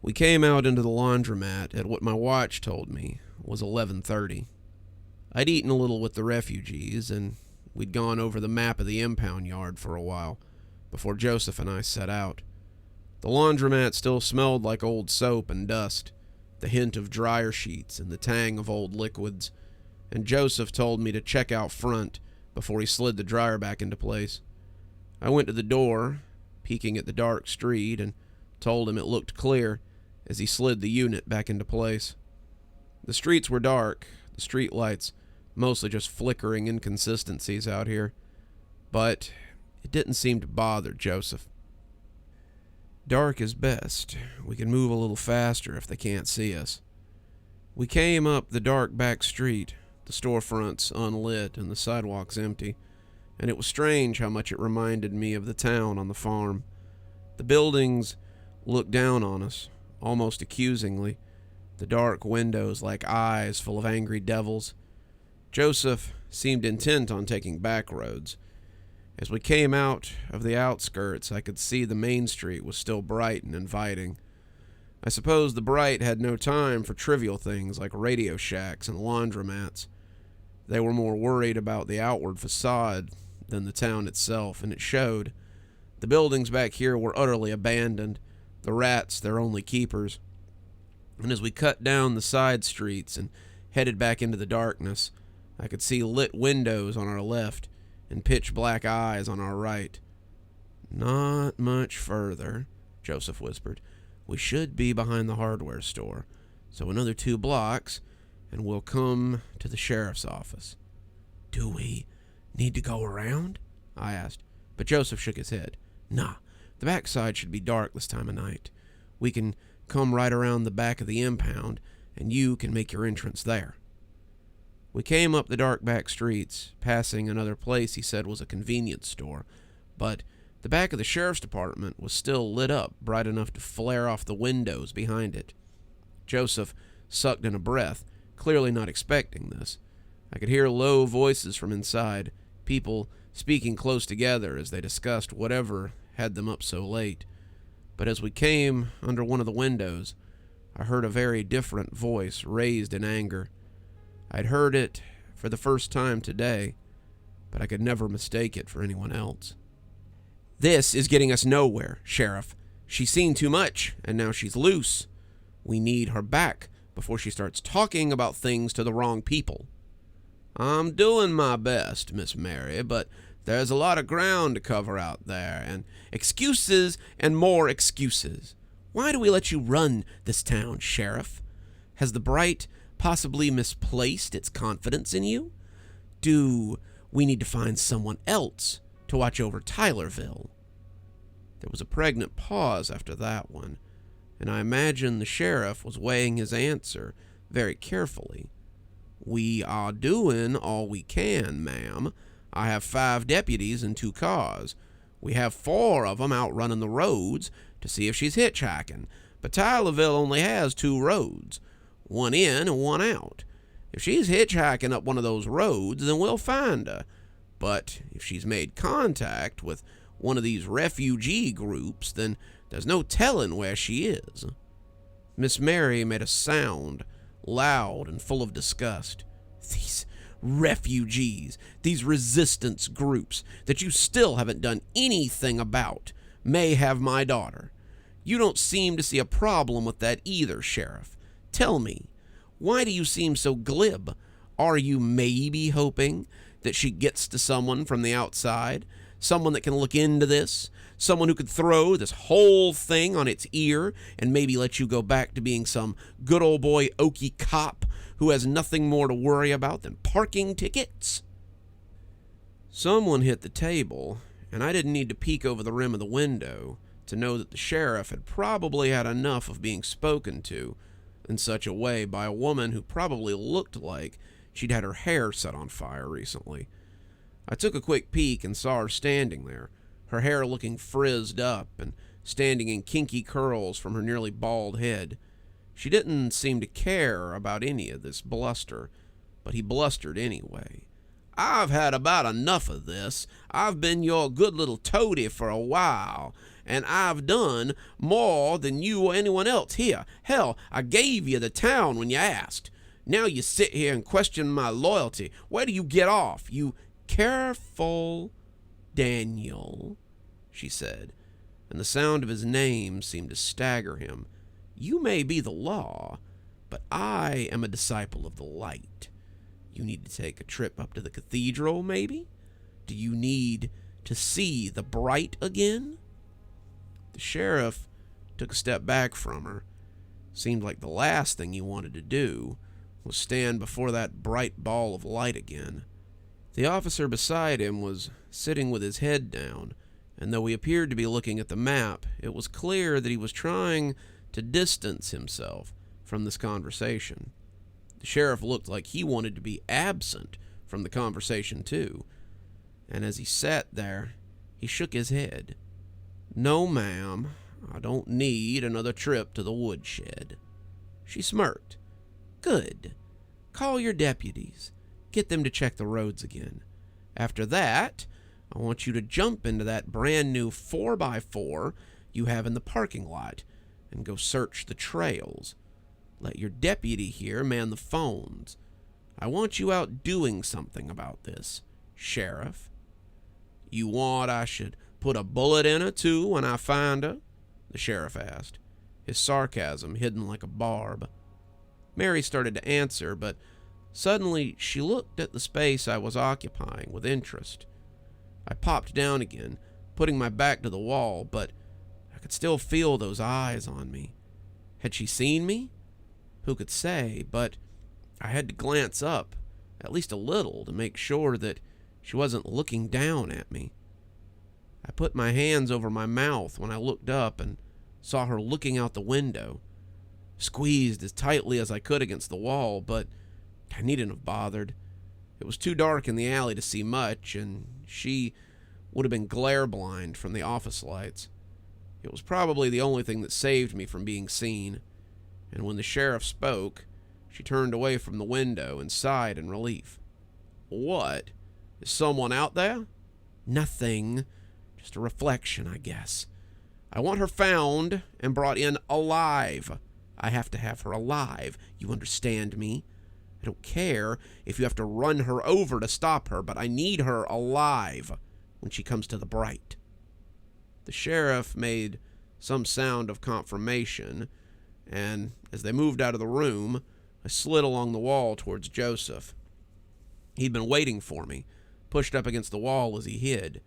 We came out into the laundromat at what my watch told me was 11:30. I'd eaten a little with the refugees, and we'd gone over the map of the impound yard for a while before Joseph and I set out. The laundromat still smelled like old soap and dust, the hint of dryer sheets and the tang of old liquids, and Joseph told me to check out front before he slid the dryer back into place. I went to the door, peeking at the dark street, and told him it looked clear as he slid the unit back into place. The streets were dark, the street lights mostly just flickering inconsistencies out here, but it didn't seem to bother Joseph. Dark is best. We can move a little faster if they can't see us. We came up the dark back street, the storefronts unlit and the sidewalks empty, and it was strange how much it reminded me of the town on the farm. The buildings looked down on us, almost accusingly, the dark windows like eyes full of angry devils. Joseph seemed intent on taking back roads. As we came out of the outskirts, I could see the main street was still bright and inviting. I suppose the bright had no time for trivial things like radio shacks and laundromats. They were more worried about the outward facade than the town itself, and it showed. The buildings back here were utterly abandoned, the rats their only keepers. And as we cut down the side streets and headed back into the darkness, I could see lit windows on our left and pitch-black eyes on our right. "Not much further," Joseph whispered. "We should be behind the hardware store, so another 2 blocks, and we'll come to the sheriff's office." "Do we need to go around?" I asked, but Joseph shook his head. "Nah, the backside should be dark this time of night. We can come right around the back of the impound, and you can make your entrance there." We came up the dark back streets, passing another place he said was a convenience store, but the back of the sheriff's department was still lit up bright enough to flare off the windows behind it. Joseph sucked in a breath, clearly not expecting this. I could hear low voices from inside, people speaking close together as they discussed whatever had them up so late. But as we came under one of the windows, I heard a very different voice raised in anger. I'd heard it for the first time today, but I could never mistake it for anyone else. "This is getting us nowhere, Sheriff. She's seen too much, and now she's loose. We need her back before she starts talking about things to the wrong people." "I'm doing my best, Miss Mary, but there's a lot of ground to cover out there, and excuses and more excuses. Why do we let you run this town, Sheriff? Has the Bright possibly misplaced its confidence in you? Do we need to find someone else to watch over Tylerville?" There was a pregnant pause after that one, and I imagine the sheriff was weighing his answer very carefully. "We are doing all we can, ma'am. I have 5 deputies and 2 cars. We have 4 of them out running the roads to see if she's hitchhiking, but Tylerville only has 2 roads, one in and one out. If she's hitchhiking up one of those roads, then we'll find her. But if she's made contact with one of these refugee groups, then there's no telling where she is." Miss Mary made a sound, loud and full of disgust. "These refugees, these resistance groups that you still haven't done anything about, may have my daughter. You don't seem to see a problem with that either, Sheriff. Tell me, why do you seem so glib? Are you maybe hoping that she gets to someone from the outside, someone that can look into this, someone who could throw this whole thing on its ear and maybe let you go back to being some good old boy Okie cop who has nothing more to worry about than parking tickets?" Someone hit the table, and I didn't need to peek over the rim of the window to know that the sheriff had probably had enough of being spoken to in such a way by a woman who probably looked like she'd had her hair set on fire recently. I took a quick peek and saw her standing there, her hair looking frizzed up and standing in kinky curls from her nearly bald head. She didn't seem to care about any of this bluster, but he blustered anyway. I've had about enough of this. I've been your good little toady for a while, and I've done more than you or anyone else here. Hell, I gave you the town when you asked. Now you sit here and question my loyalty. Where do you get off? You careful, Daniel, she said, and the sound of his name seemed to stagger him. You may be the law, but I am a disciple of the light. You need to take a trip up to the cathedral, maybe? Do you need to see the bright again? The sheriff took a step back from her. Seemed like the last thing he wanted to do was stand before that bright ball of light again. The officer beside him was sitting with his head down, and though he appeared to be looking at the map, it was clear that he was trying to distance himself from this conversation. The sheriff looked like he wanted to be absent from the conversation too, and as he sat there, he shook his head. No, ma'am, I don't need another trip to the woodshed. She smirked. Good. Call your deputies. Get them to check the roads again. After that, I want you to jump into that brand new 4x4 you have in the parking lot and go search the trails. Let your deputy here man the phones. I want you out doing something about this, Sheriff. You want I should put a bullet in her, too, when I find her? The sheriff asked, his sarcasm hidden like a barb. Mary started to answer, but suddenly she looked at the space I was occupying with interest. I popped down again, putting my back to the wall, but I could still feel those eyes on me. Had she seen me? Who could say, but I had to glance up, at least a little, to make sure that she wasn't looking down at me. I put my hands over my mouth when I looked up and saw her looking out the window. Squeezed as tightly as I could against the wall, but I needn't have bothered. It was too dark in the alley to see much, and she would have been glare blind from the office lights. It was probably the only thing that saved me from being seen, and when the sheriff spoke, she turned away from the window and sighed in relief. What? Is someone out there? Nothing. Just a reflection, I guess. I want her found and brought in alive. I have to have her alive. You understand me? I don't care if you have to run her over to stop her, but I need her alive when she comes to the bright. The sheriff made some sound of confirmation, and as they moved out of the room, I slid along the wall towards Joseph. He'd been waiting for me, pushed up against the wall as he hid,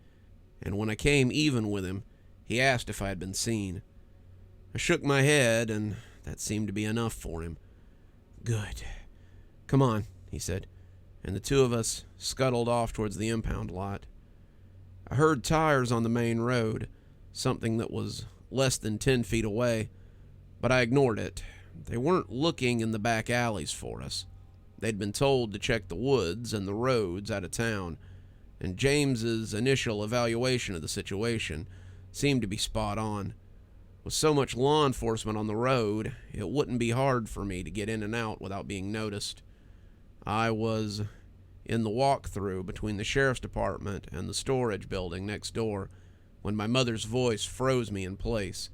and when I came even with him, he asked if I had been seen. I shook my head, and that seemed to be enough for him. Good. Come on, he said, and the two of us scuttled off towards the impound lot. I heard tires on the main road, something that was less than 10 feet away, but I ignored it. They weren't looking in the back alleys for us. They'd been told to check the woods and the roads out of town, and James's initial evaluation of the situation seemed to be spot on. With so much law enforcement on the road, it wouldn't be hard for me to get in and out without being noticed. I was in the walk-through between the sheriff's department and the storage building next door when my mother's voice froze me in place.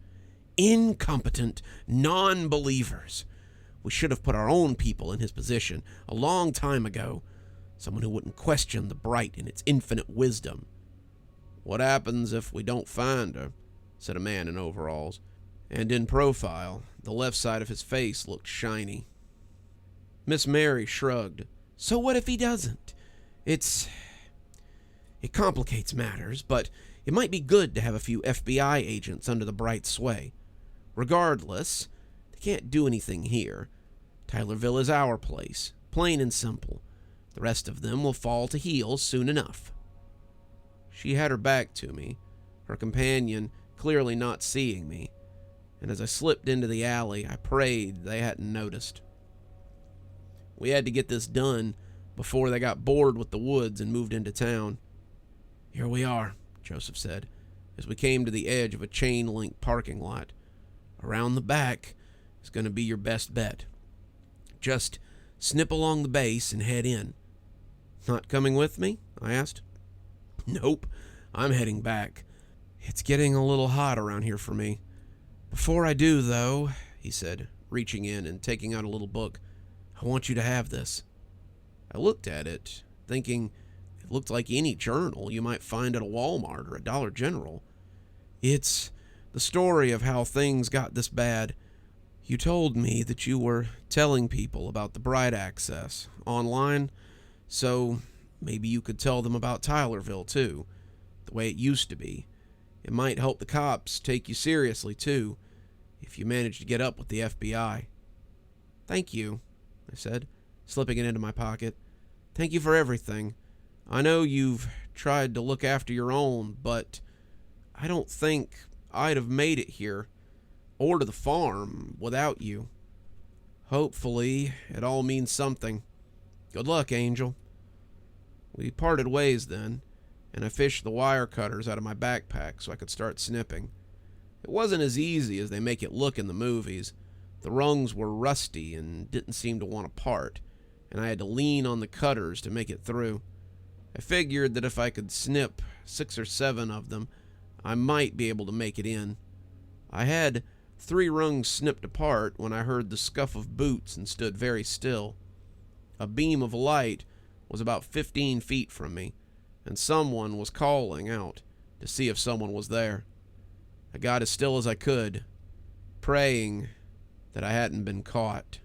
Incompetent non-believers. We should have put our own people in his position a long time ago. Someone who wouldn't question the bright in its infinite wisdom. What happens if we don't find her? Said a man in overalls, and in profile, the left side of his face looked shiny. Miss Mary shrugged. So what if he doesn't? It complicates matters, but it might be good to have a few FBI agents under the bright sway. Regardless, they can't do anything here. Tylerville is our place, plain and simple. The rest of them will fall to heel soon enough. She had her back to me, her companion clearly not seeing me, and as I slipped into the alley, I prayed they hadn't noticed. We had to get this done before they got bored with the woods and moved into town. Here we are, Joseph said, as we came to the edge of a chain-link parking lot. Around the back is going to be your best bet. Just snip along the base and head in. Not coming with me? I asked. Nope, I'm heading back. It's getting a little hot around here for me. Before I do, though, he said, reaching in and taking out a little book, I want you to have this. I looked at it, thinking it looked like any journal you might find at a Walmart or a Dollar General. It's the story of how things got this bad. You told me that you were telling people about the Bright Access online, so maybe you could tell them about Tylerville, too, the way it used to be. It might help the cops take you seriously, too, if you manage to get up with the FBI. Thank you, I said, slipping it into my pocket. Thank you for everything. I know you've tried to look after your own, but I don't think I'd have made it here, or to the farm, without you. Hopefully, it all means something. Good luck, Angel. We parted ways then, and I fished the wire cutters out of my backpack so I could start snipping. It wasn't as easy as they make it look in the movies. The rungs were rusty and didn't seem to want to part, and I had to lean on the cutters to make it through. I figured that if I could snip 6 or 7 of them, I might be able to make it in. I had 3 rungs snipped apart when I heard the scuff of boots and stood very still. A beam of light was about 15 feet from me, and someone was calling out to see if someone was there. I got as still as I could, praying that I hadn't been caught.